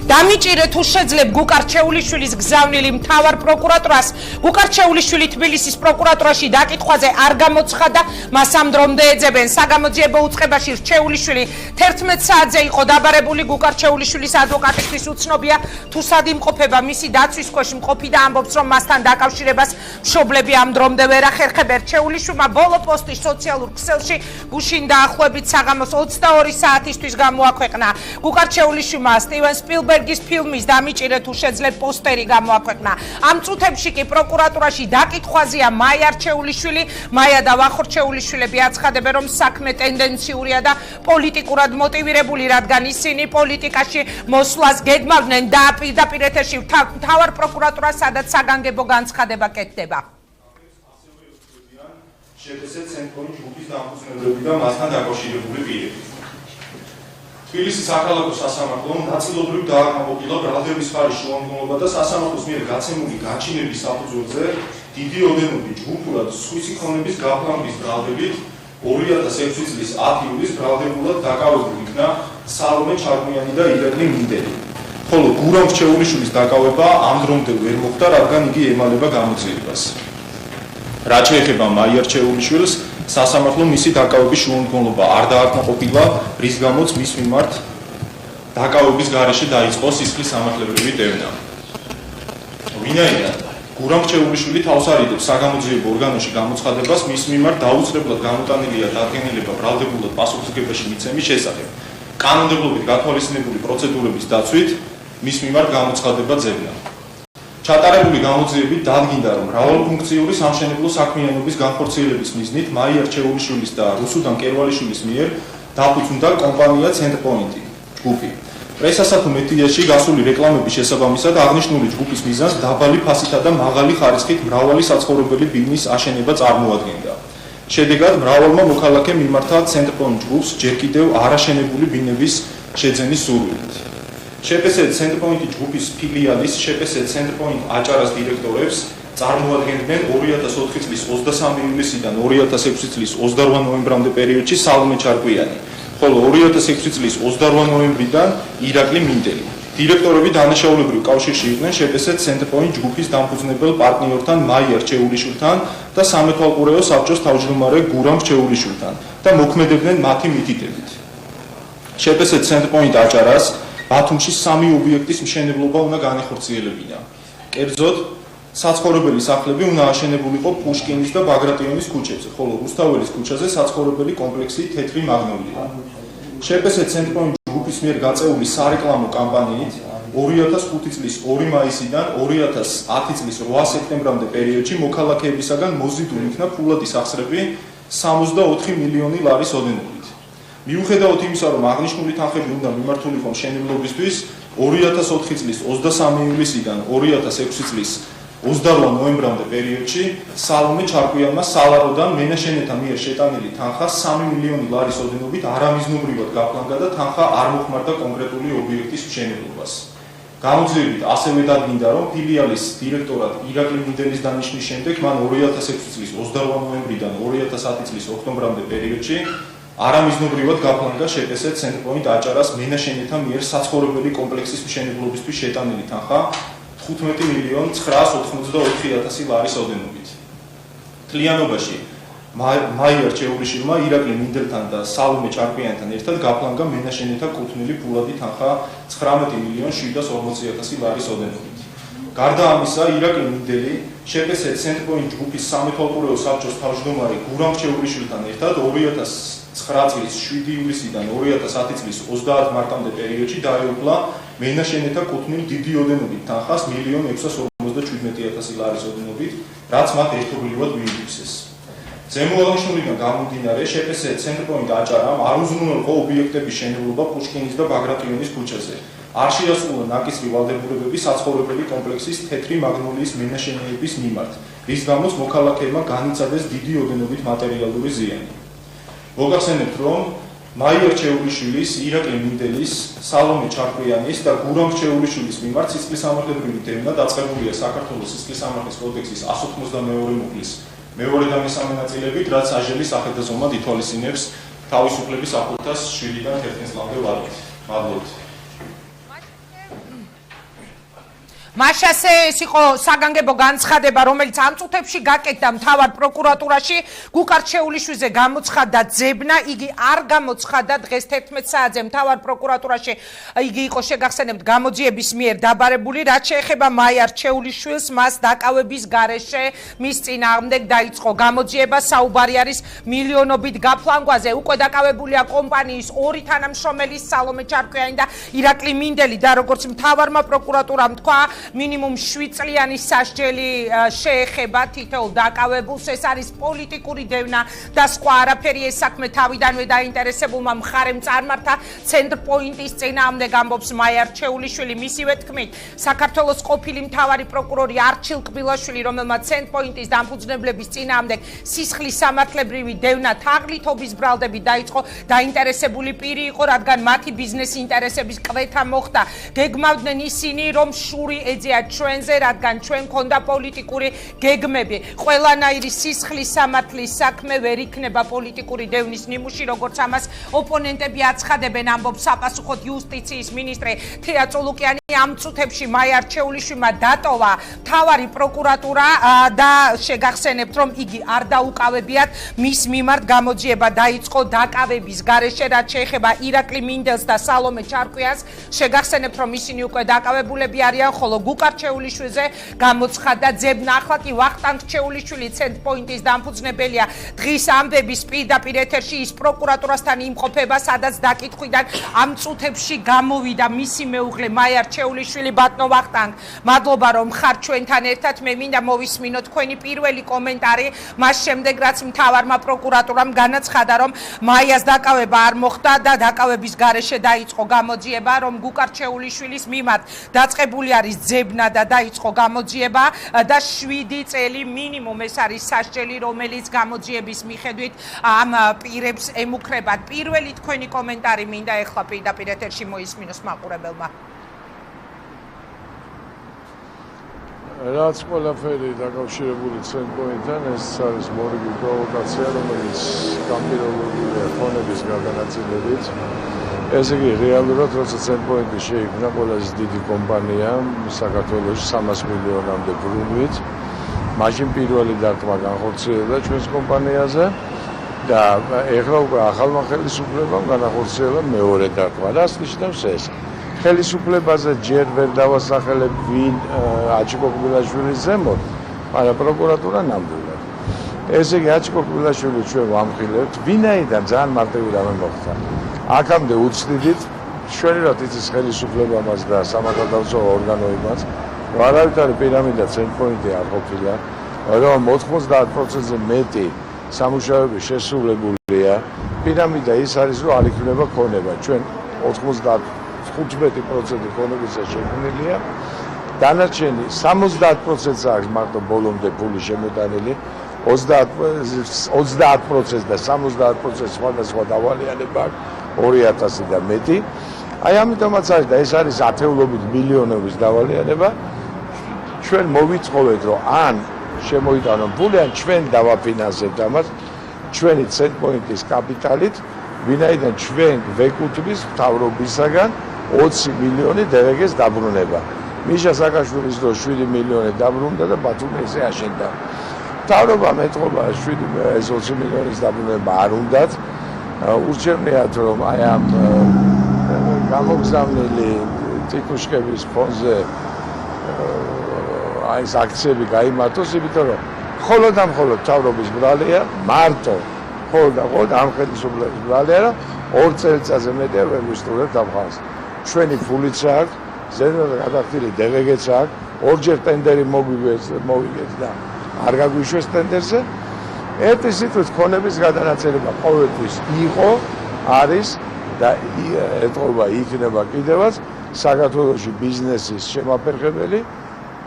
დამიჭირე თუ შეძლებ გუკარჩეულიშვილის გზავნილი მთავარ პროკურატურას. გუკარჩეულიშვილი თბილისის პროკურატურაში დაკითხვაზე არ გამოცხადა, მას ამ დრომდე ეძებენ. საგამოძიებო უწყებაში რჩეულიშვილი 11 საათზე იყო დაბარებული. გუკარჩეულიშვილის ადვოკატისთვის უცნობია თუ სად იმყოფება მისი დაცვის ქვეშ მყოფი და ამბობს, რომ მასთან დაკავშირებას მშობლები ამ დრომდე ვერ ახერხებენ. რჩეულიშვილმა ბოლო პოსტი სოციალურ ქსელში გუშინ დაახლოებით საღამოს 22 საათისთვის გამოაქვეყნა. გუკარჩეულიშვილმა სტივენ სპილბერგის ფილმის დამიჭირე თუ შეძლებ პოსტერი გამოაქვეყნა. ამ წუთებში კი პროკურატურაში დაკითხვაზეა მაია რჩეულიშვილი. მაია და ვახო რჩეულიშვილები აცხადებენ, რომ საქმე ტენდენციურია და პოლიტიკურად მოტივირებული, რადგან ისინი პოლიტიკაში მოსვლას გეგმავდნენ და პირდაპირ ეთერში მთავარ პროკურატურას, სადაც საგანგებო განცხადება კეთდება. შედეგად ცენტრალური ჯგუფის დამფუძნებლები და მასთან დაკავშირებული პირები. თბილისის საქალაქო სასამართლომ ნაწილობრივ დააკმაყოფილა ბრალდების ხარის შუამდგომლობა და სასამართლოს მიერ გაცემული გაჩინების საფუძველზე დიდი ოდენობით ჯგუფურად სხვისი ქონების გაფლანგვის ბრალდებით 2006 წლის 10 ივლისს ბრალდებულად დაკავებული იქნა სალომე ჩარკვიანი და ირაკლი მინდელი. ხოლო გურამ რჩეულიშვილის დაკავება ამ დრომდე ვერ მოხდა, რადგან იგი ემალება გამოძიებას. რაც შეეხება მაია რჩეულიშვილს, სასამართლომ მისი დაკავების შუამდგომლობა არ დააკმაყოფილა, რის გამოც მის მიმართ დაკავების გარეშე დაიწყო სისხლის სამართლებრივი დევნა. ვინაიდან გურამ რჩეულიშვილი თავს არიდებს საგამოძიებო ორგანოში გამოცხადებას, მის მიმართ დაუწყებლად გამოტანილია დადგენილება ბრალდებულად პასუხისმგებაში მიცემის შესახებ. კანონმდებლობით გათვალისწინებული პროცედურების დაცვით მის მიმართ გამოცხადება ძებნა. ჩატარებული გამოძიებით დადგინდა, რომ მრავალფუნქციური სამშენებლო საქმიანობის განხორციელების მიზნით მაია რჩეულიშვილის და რუსუდან კერვალიშვილის მიერ დაფუძნდა კომპანია ცენტრპოინტი ჯგუფი. პრესასა თუ მედიაში გასული რეკლამების შესაბამისად აღნიშნული ჯგუფის მიზანს დაბალი ფასითა და მაღალი ხარისხით მრავალი საცხოვრებელი ბინის აშენება წარმოადგენდა. შედეგად მრავალმა მოქალაქემ მიმართა ცენტრპოინტ ჯგუფს ჯერ კიდევ არაშენებული ბინების შეძენის სურვილით. შპს ცენტრპოინტი ჯგუფის ფილიალის შპს ცენტრპოინტ აჭარას დირექტორებს წარმოადგენდნენ 2004 წლის 23 ივლისიდან 2006 წლის 28 ნოემბრამდე პერიოდში სალომე ჩარკვიანი, ხოლო 2006 წლის 28 ნოემბრიდან ირაკლი მინდელი. დირექტორები დანაშაულებრივ კავშირში იყვნენ შპს ცენტრპოინტ ჯგუფის დამფუძნებელ პარტნიორთან მაია რჩეულიშვილთან და სამეთვალყურეო საბჭოს თავმჯდომარე გურამ რჩეულიშვილთან და მოქმედებდნენ მათი მითითებით. შპს ცენტრპოინტ აჭარას ბათუმში 3 ობიექტის მშენებლობა უნდა განეხორციელებინა. კერძოდ, საცხოვრებელი სახლები უნდა აშენებულიყო პუშკინის და ბაგრატიონის ქუჩებზე, ხოლო რუსთაველის ქუჩაზე საცხოვრებელი კომპლექსი თეთრი მაგნოლია. შპს ცენტრპოინტ ჯგუფის მიერ გაწეული სარეკლამო კამპანიით 2005 წლის 2 მაისიდან 2010 წლის 8 სექტემბრამდე პერიოდში მოქალაქეებისაგან მოზიდული იქნა ფულადი სახსრები 64 მილიონი ლარის ოდენობით. მიუხედავად იმისა, რომ აღნიშნული თანხები უნდა მიმართულიყო მშენებლობისთვის, 2004 წლის 23 ივლისიდან 2006 წლის 28 ნოემბრამდე პერიოდში სალომე ჩარკვიანმა სალაროდან მენაშენეთა მიერ შეტანილი თანხა 3 მილიონი ლარის ოდენობით არამიზნობრივად გაფლანგა და თანხა არ მოხმარდა კონკრეტული ობიექტის მშენებლობას. გამოძიებით ასევე დადგინდა, რომ ფილიალის დირექტორად ირაკლი მინდელის დანიშნვის შემდეგ მან 2006 წლის 28 ნოემბრიდან 2010 წლის ოქტომბრამდე პერიოდში არამიზნობრივად გაფლანგა შპს ცენტრპოინტ აჭარას მენაშენეთა მიერ საცხოვრებელი კომპლექსის მშენებლობისთვის შეტანილი თანხა 15.984.000 ლარის ოდენობით. მთლიანობაში მაია რჩეულიშვილმა ირაკლი მინდელთან და სალომე ჩარკვიანთან ერთად გაფლანგა მენაშენეთა კუთვნილი ფულადი თანხა 19.740.000 ლარის ოდენობით. გარდა ამისა, ირაკლი მინდელი შპს ცენტრპოინტ ჯგუფის სამეთვალყურეო საბჭოს თავმჯდომარე გურამ რჩეულიშვილთან ერთად 2009 წლის 7 ივლისიდან 2010 წლის 30 მარტამდე პერიოდში დაეუფლა მენაშენეთა კუთვნილ დიდი ოდენობით თანხას 1.657.000 ლარის ოდენობით, რაც მათ ერთობლივად მიიღწეს. ზემო აღნიშნულიდან გამომდინარე, შპს ცენტრპოინტ აჭარამ არ უზრუნველყო ობიექტების შენებლობა პუშკინის და ბაგრატიონის ქუჩაზე. არ შეასრულა ნაკისრი ვალდებულებები საცხოვრებელი კომპლექსის თეთრი მაგნოლიის მენაშენეების მიმართ, რის გამოც მოქალაქეებმა განიცადეს დიდი ოდენობით მატერიალური ზიანი. მოგახსენებთ, რომ მაია რჩეულიშვილის, ირაკლი მინდელის, სალომე ჩარკვიანის და გურამ რჩეულიშვილის მიმართ სისხლის სამართლებრივი დევნა დაწყებულია საქართველოს სისხლის სამართლის კოდექსის 192 მუხლის მეორე და მესამე ნაწილებით, რაც აჟელის სახედაზომად ითვალისწინებს თავისუფლების აფუძას 7-დან 11 წლამდე ვადით. მადლობთ. მაშასე ეს იყო საგანგებო განცხადება, რომელიც ამ წუთებში გაკეთდა მთავარ პროკურატურაში. გუკარჩეულიშვილზე გამოცხადდა ძებნა, იგი არ გამოცხადდა დღეს 11 საათზე მთავარ პროკურატურაში. იგი იყო შეგახსენებთ გამოძიების მიერ დაბარებული, რაც შეეხება მაია რჩეულიშვილს, მას დაკავების გარეშე მის წინააღმდეგ დაიწყო გამოძიება. საუბარი არის მილიონობით გაფლანგვაზე. უკვე დაკავებულია კომპანიის ორი თანამშრომელი, სალომე ჩარკვიანი და ირაკლი მინდელი და როგორც მთავარმა პროკურატურამ თქვა, მინიმუმ 7 წლიანი სასჯელი შეეხება თითოეულ დაკავებულს. ეს არის პოლიტიკური დევნა და სხვა არაფერი. ეს საქმე თავიდანვე დაინტერესებულმა მხარემ წარმართა ცენტრ პოინტის წინააღმდეგ, ამბობს მაია რჩეულიშვილი. მისივე თქმით, საქართველოს ყოფილი მთავარი პროკურორი არჩილ კბილაშვილი, რომელმაც ცენტრ პოინტის დამფუძნებლების წინააღმდეგ სისხლის სამართლებრივი დევნა თაღლითობის ბრალდებით დაიწყო, დაინტერესებული პირი იყო, რადგან მათი ბიზნეს ინტერესების კვეთა მოხდა. გეგმავდნენ ისინი, რომ შური ეძიათ ჩვენზე, რადგან ჩვენ ქონდა პოლიტიკური გეგმები. ყველანაირი სისხლის სამართლის საქმე ვერ იქნება პოლიტიკური დევნის ნიმუში, როგორც ამას ოპონენტები აცხადებენ, ამბობს საპასუხოდ იუსტიციის მინისტრი თეა წულუკიანი. ამ წუთებში მაია რჩეულიშვილმა დატოვა მთავარი პროკურატურა და შეგახსენებთ, რომ იგი არ დაუკავებიათ მის მიმართ გამოძიება დაიწყო დაკავების გარეშე, რაც შეეხება ირაკლი მინდელს და სალომე ჩარკვიანს. შეგახსენებთ, რომ ისინი უკვე დაკავებულები არიან, ხოლო გუკარჩეულიშვილზე გამოცხადდა ძებნა. ახლა კი ვახტანგ რჩეულიშვილი, ცენტრ პოინტის დამფუძნებელია, დღის ამბების პირდაპირ ეთერში ის პროკურატურასთან იმყოფება, სადაც დაკითხვიდან ამ წუთებში გამოვიდა მისი მეუღლე მაია რჩეულიშვილი. ბატონო ვახტანგ, მადლობა რომ ხართ ჩვენთან ერთად. მე მინდა მოვისმინოთ თქვენი პირველი კომენტარი მას შემდეგ, რაც მთავარმა პროკურატურამ განაცხადა, რომ მაიას დაკავება არ მოხდა და დაკავების გარეშე დაიწყო გამოძიება, რომ გუკარჩეულიშვილის მიმართ დაწყებული არის ძებნა და დაიწყო გამოძიება და 7 წელი მინიმუმ ეს არის სასჯელი, რომელიც გამოძიების მიხედვით ამ პირებს ემუქრებათ. პირველი თქვენი კომენტარი მინდა ეხლა პირდაპირ ეთერში მოისმინოს მაყურებელმა. რაც ყველაფერი დაკავშირებული ცენტრ პოინტთან, ეს არის მორიგი პროვოკაცია, რომელიც გამპირობებულია ფონების განაწილებით. ესე იგი, რეალურად, როცა ცენტრ პოინტი შეიქმნა, ყველაზე დიდი კომპანია საქართველოში 300 მილიონამდე ბრუნვით, მაშინ პირველი დარტყმა განხორციელდა ჩვენს კომპანიაზე და ეხლა უკვე ახალმა ხელისუფლებამ განახორციელა მეორე დარტყმა. რას ნიშნავს ეს? ხელისუფლებაზე ჯერ ვერ დავასახელებ ვინ აჩიკო კბილაშვილის ზემოთ, მაგრამ პროკურატურა ნამდვილად. ესე იგი, აჩიკო კბილაშვილი ჩვენ ვამხილებთ, ვინაიდან ძალიან მარტივი რამე მოხდა. აქამდე უცდიდით, ჩვენერად იცის ხელისუფლება მას და სამართალდამცავ ორგანოებმაც, რომ არავითარი პირამიდა ცენტრ პოინტი არ ყოფილა, რომ 90%-ზე მეტი სამუშაოები შესრულებულია. პირამიდა ის არის, რომ არ იქნება ქონება. ჩვენ 95% ქონებისა შექმნილია. დანარჩენი 70%-ს არის მარტო ბოლომდე ფული შემოტანილი, 30% და 70% სხვადასხვა დავალიანება აქვს, 2000 და მეტი. აი ამიტომაც არის და ეს არის ათეულობით მილიონების დავალიანება. ჩვენ მოვიწყობეთ, რომ ან შემოიტანონ ფული, ან ჩვენ დავაფინანსებთ ამას ჩვენი ცენტრ პოინტის კაპიტალით, ვინაიდან ჩვენ ვეკუთვნის მთავრობისაგან 20 მილიონი დევეგეს დაბრუნება. მიშა სააკაშვილის დროს 7 მილიონი დაბრუნდა და ბათუმი ესე აშენდა. მთავრობამ ეთყობა 20 მილიონის დაბრუნება არ უნდათ. ურჩევნიათ, რომ აი ამ გამოგზავნილი ტიკუშკების ფონზე აი ეს აქციები გაიმართოს, იმიტომ რომ მხოლოდ და მხოლოდ მთავრობის ბრალია, მარტო მხოლოდ და მხოლოდ ამ ხელისუფლების ბრალია, რომ 2 წელიწადზე მეტი ვერ ვისტურებთ ამ ხალხს. ჩვენი ფულიც აქვს, ზედმეტად გადახდილი დევეგეც აქვს, ორჯერ ტენდერი მოვიგეთ და არ გაგვიშვეს ტენდერზე. ერთი სიტყვით ქონების გადანაწილება ყოველთვის იყო, არის და ეთყობა იქნება კიდევაც საქართველოში ბიზნესის შემაფერხებელი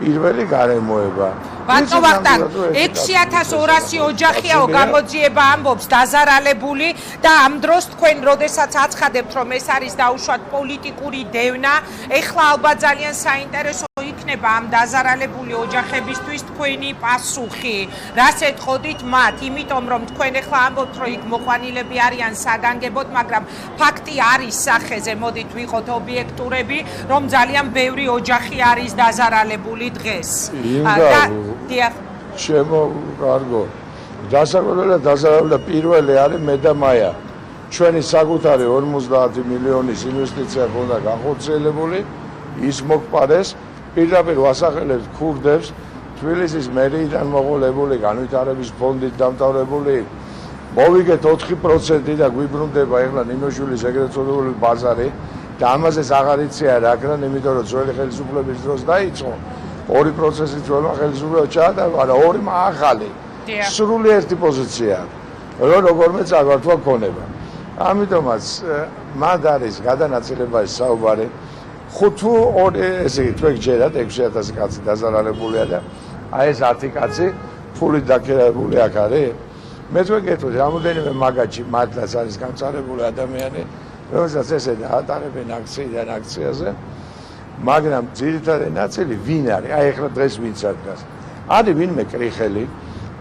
პირველი გარემოება. ბატონო ვახტანგ, 6200 ოჯახიაო გამოძიება ამბობს დაზარალებული და ამ დროს თქვენ როდესაც აცხადებთ, რომ ეს არის დაუშვათ პოლიტიკური დევნა, ეხლა ალბათ ძალიან საინტერესო იქნება იქნება ამ დაზარალებული ოჯახებისთვის თქვენი პასუხი? რას ეთყოდით მათ? იმიტომ რომ თქვენ ახლა ამბობთ, რომ იქ მოყვანილები არიან საგანგებოდ, მაგრამ ფაქტი არის სახეზე, მოდით ვიყოთ ობიექტურები, რომ ძალიან ბევრი ოჯახი არის დაზარალებული დღეს. ჩემო კარგო, დასაკვირველად დაზარალებული პირველი არის მე და მაია. ჩვენი საკუთარი 50 მილიონის ინვესტიცია ქონდა განხორციელებული, ის მოგპარეს, პირდაპირ ვასახელებთ ქურდებს, თბილისის მერიიდან მოყოლებული განვითარების ფონდით დამთავრებული, მოვიგეთ 4% და გვიბრუნდება ეხლა ნინოშვილის ეგრეთ წოდებული ბაზარი და ამაზეც აღარ იცია რა კრან, იმიტომ რომ ძველი ხელისუფლების დროს დაიწყო 2% ძველმა ხელისუფლებამ ჩაატარა, არა 2 ახალი. სრული ერთი პოზიცია, როგორმე წაგვართვა ქონება. ამიტომაც მად არის გადანაწილებაში საუბარი. 5 ესე იგი თქვენ გჯერათ 6000 კაცი დაზარალებულია და აი ეს 10 კაცი ფულით დაქერებული აქ არის. მე თქვენ გეტყვით, რამოდენიმე მაგაჩი მართლაც არის გამწარებული ადამიანი, რომელსაც ესე დაატარებენ აქციიდან აქციაზე, მაგრამ ძირითადი ნაწილი ვინ არის? აი ახლა დღეს ვინც არის? არის ვინმე კრიხელი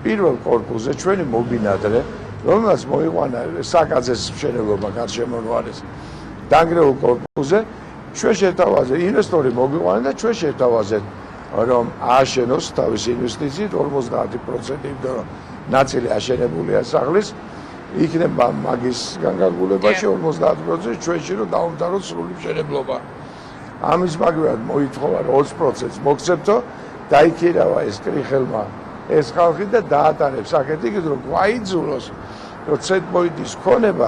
პირველ კორპუსზე ჩვენი მობინადრე, რომელსაც მოიყვანა საკაძეს მშენებლობა გარშემოყვანის დანგრეულ კორპუსზე, ჩვენ შევთავაზეთ, ინვესტორი მოგვიყვანა და ჩვენ შევთავაზეთ, რომ ააშენოს თავისი ინვესტიციით 50%, იმიტომ რომ ნაწილი აშენებულია სახლის, იქნება მაგის განკარგულებაში 50% ჩვენში რომ დაუმთავროთ სრული მშენებლობა. ამის მაგალითად მოითხოვა 20%-ს მოგცემთო, დაიქირავა ეს კრიხელმა ეს ხალხი და დაატარებს აქეთ იქით რომ გვაიძულოს, რომ ცენტპოინტის ქონება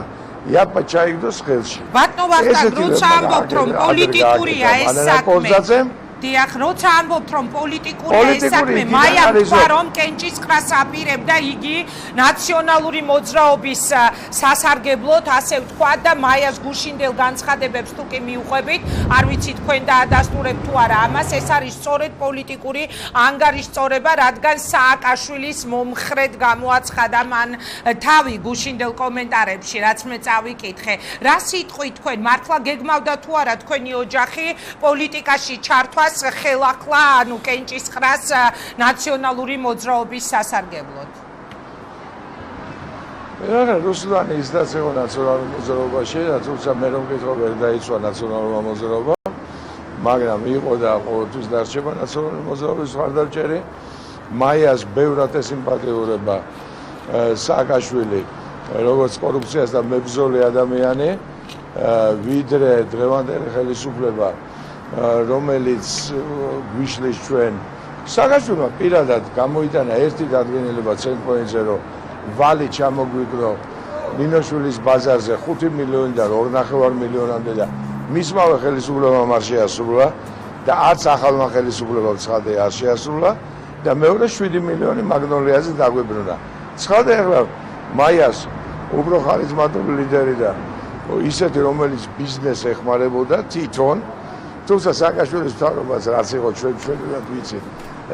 იაპა ჩაიგდოს ხელში. ბატონო ვახტანგ, როცა ამბობთ რომ პოლიტიკურია ეს საქმე, დიახ, როცა ამბობთ რომ პოლიტიკურია ეს საქმე, მაიამ თქვა რომ კენჭისყრას აპირებდა იგი ნაციონალური მოძრაობის სასარგებლოდ, ასე ვთქვა და მაიას გუშინდელ განცხადებებს თუ კი მიუყვებით, არ ვიცი თქვენ დაადასტურებთ თუ არა ამას, ეს არის სწორედ პოლიტიკური ანგარიშწორება, რადგან სააკაშვილის მომხრედ გამოაცხადა მან თავი გუშინდელ კომენტარებში, რაც მე წავიკითხე. რა სიტყვით თქვენ მართლა გეგმავდა თუ არა თქვენი ოჯახი პოლიტიკაში ჩართვა ხელახლა, ანუ კენჭისყრას ნაციონალური მოძრაობის სასარგებლოდ? რა რუსლანი ისდაც იყო ნაციონალურ მოძრაობაში, თუმცა მე რომ ვკითხო ვერ დაიცვა ნაციონალურმა მოძრაობამ, მაგრამ იყო და ყოველთვის დარჩება ნაციონალური მოძრაობის მხარდამჭერი. მაიას ბევრად ესიმპათიურება სააკაშვილი, როგორც კორუფციას და მებრძოლი ადამიანი, ვიდრე დღევანდელი ხელისუფლება, რომელიც გვიშლის ჩვენ. სააკაშვილმა პირადად გამოიტანა ერთი დადგენილება ცენტრპოინტზე, რომ ვალი ჩამოგვიგრო ნინოშვილის ბაზარზე 5 მილიონიდან 2.5 მილიონამდე და მისმავე ხელისუფლებამ არ შეასრულა და არც ახალმა ხელისუფლებამ ცხადე არ შეასრულა და მეორე 7 მილიონი მაგნოლიაზე დაგვიბრუნა. ცხადე ახლა მაიას უფრო ხარიზმატული ლიდერი და ისეთი, რომელიც ბიზნესს ეხმარებოდა თვითონ, თუმცა სააკაშვილის მთავრობას რაც იყო ჩვენად ვიცით,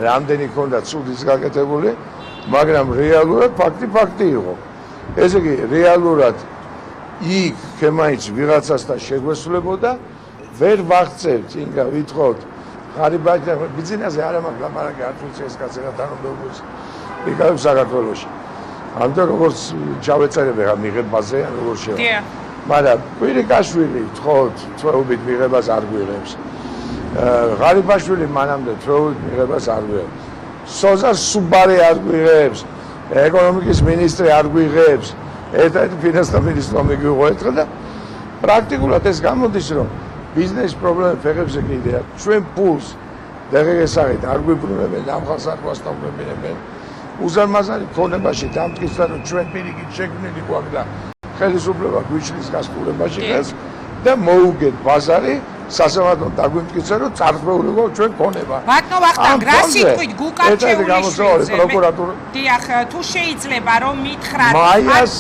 რამდენი ქონდა ცუდის გაკეთებული, მაგრამ რეალურად ფაქტი იყო. ესე იგი, რეალურად იქ ხემაინც ვიღაცასთან შეგვესრულებოდა, ვერ ვაღწევთ, ინგა ვითხოვთ, ღარიბაჭი ბიზნესზე არა მაგ ლაპარაკი არ თუცე ეს კაცი რა თანამდებობს იქ საქართველოში. ამიტომ როგორც ჩავეწერებ ახლა მიღებაზე, როგორ შევა. მაგრამ კვირიკაშვილი თხოვთ თვეობით მიღებას არ გვიღებს. ღარიბაშვილი მანამდე თვეობით მიღებას არ გვიღებს. სოზარ სუბარი არ გვიღებს. ეკონომიკის მინისტრი არ გვიღებს. ერთ-ერთი ფინანსთა მინისტრი მიგვიღო ერთხელ და პრაქტიკულად ეს გამოდის, რომ ბიზნესის პრობლემები ფეხებზე კიდია. ჩვენ ფულს დღესაღით არ გვიბრუნებენ, ამ ხალხს არ გვასტავლებინებენ. უზარმაზარი ქონებაში დამტკიცდა, რომ ჩვენ პირიქით შექმნილი გვაქვს და ხელისუფლება გვიშლის გასწურებაში დღეს და მოუგეთ ბაზარი სასამართლომ დაგვიმტკიცა, რომ წარსულიყო ჩვენ ქონება. ბატონო ვახტანგ, რა სიტყვით გუკარჩეულის პროკურატურა. დიახ, თუ შეიძლება რომ მითხრათ, მაიას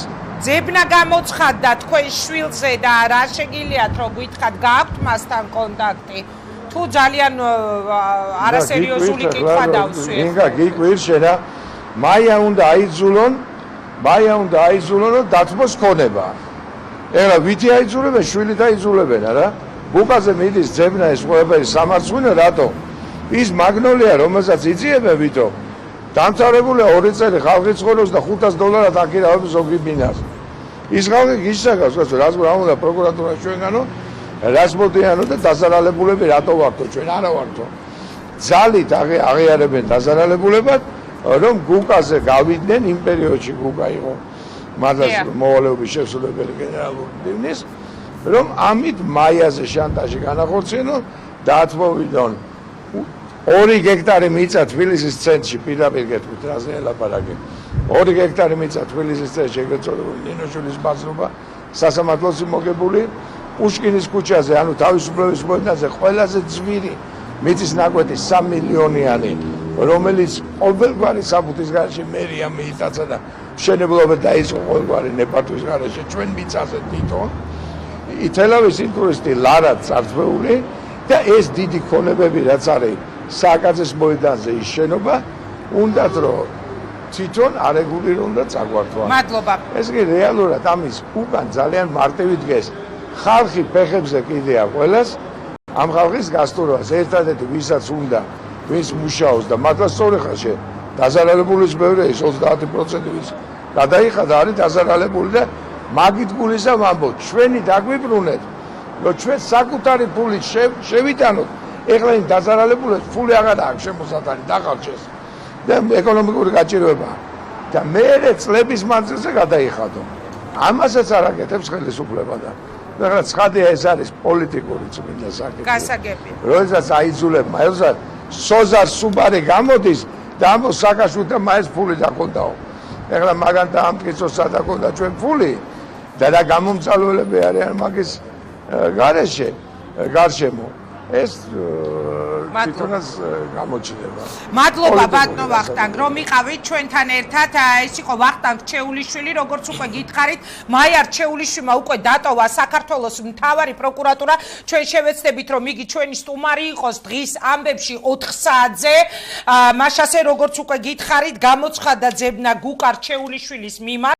ძებნა გამოცხადდა თქვენ შვილზე და რა შეგიძლიათ რომ გითხრათ, გააქვთ მასთან კონტაქტი? თუ ძალიან არასერიოზული კითხვა დავსვი. ინგა გიკვირ შენა, მაია უნდა აიძულონ, რომ დათმოს ქონება. ეხლა ვითი აიძულებენ, შვილით აიძულებენ, არა? ბუკაზე მიდის ძებნა ეს ყველაფერი სამარცხვინო, რატო? ის მაგნოლია, რომელსაც იწიებენ ვითომ, დამთავრებულია 2 წელი ხალხი ცხოვრობს და $500 აკირავებს ზოგი ბინას. ის ხალხი გისაგავს, რომ რას უნდა პროკურატურა ჩვენგანო, რას მოდიანო და დაზარალებულები რატო ვართო ჩვენ არა ვართო. ძალით აღიარებენ დაზარალებულებად, რომ გუკაზე გავიდნენ იმ პერიოდში გუკა იყო მადას მოვალეობის შესრულებელი გენერალური მდივნის, რომ ამით მაიაზე შანტაჟი განახორციელონ და ათმოვიდონ 2 გექტარი მიწა თბილისის ცენტრში პირდაპირ გეტყვით რაზე ელაპარაკე 2 გექტარი მიწა თბილისის ცენტრში ეგრეთ წოდებული ნინოშვილის ბაზრობა სასამართლოს მოგებული პუშკინის ქუჩაზე ანუ თავისუფლების მოედანზე ყველაზე ძვირი მიწის ნაკვეთი 3 მილიონიანი რომელიც ყოველგვარი საფუძის გარეშე მერია მიიტაცა და მშენებლობა დაიწყო ყოველგვარი ნეპატვის გარეშე ჩვენ მიწაზე თვითონ ითელავის ინტურისტი ლარად წარწმეული და ეს დიდი ქონებები რაც არის სააკაძის მოედანზე ის შენობა უნდათ რომ თვითონ არეგულირონ და წაგვართვა. მადლობა. ეს კი რეალურად ამის უკან ძალიან მარტივი დგეს. ხალხი ფეხებზე კიდეა ყველას ამ ხალხის გასტურვას ერთადერთი ვისაც უნდა ვის მუშაობს და მათაც სწორი ხალხი დაზარალებულის ბევრია ის 30% ვის გადაიხადა არის დაზარალებული და მაგით გულისა ვამბობ ჩვენი დაგვიბრუნეთ რომ ჩვენ საკუთარი ფულით შევიტანოთ ეხლა იმ დაზარალებულებს ფული აღარ აქვს შემოსატანი დახარჯეს და ეკონომიკური გაჭირვება და მერე წლების მანძილზე გადაიხადო ამასაც არ აკეთებს ხელისუფლება და მაგრამ ცხადია ეს არის პოლიტიკური წმინდა საკითხი გასაგები როდესაც აიძულებმა ელზარ სოზარ სუბარი გამოდის და ამბობს სააკაშვილთან მაინც ფული დაკონდაო ეხლა მაგან დაამტკიცოს სადა ქონდა ჩვენ ფული და რა გამომწალველები არიან მაგის გარეშე გარშემო ეს თვითონაც გამოჩნდება. მადლობა ბატონო ვახტანგ რომ იყავით ჩვენთან ერთად ეს იყო ვახტანგ რჩეულიშვილი როგორც უკვე გითხარით მაია რჩეულიშვილმა უკვე დატოვა საქართველოს მთავარი პროკურატურა ჩვენ შევეცდებით რომ იგი ჩვენი სტუმარი იყოს დღის ამბებში 4 საათზე მაშასე როგორც უკვე გითხარით გამოცხადა ძებნა გუკა რჩეულიშვილის მიმართ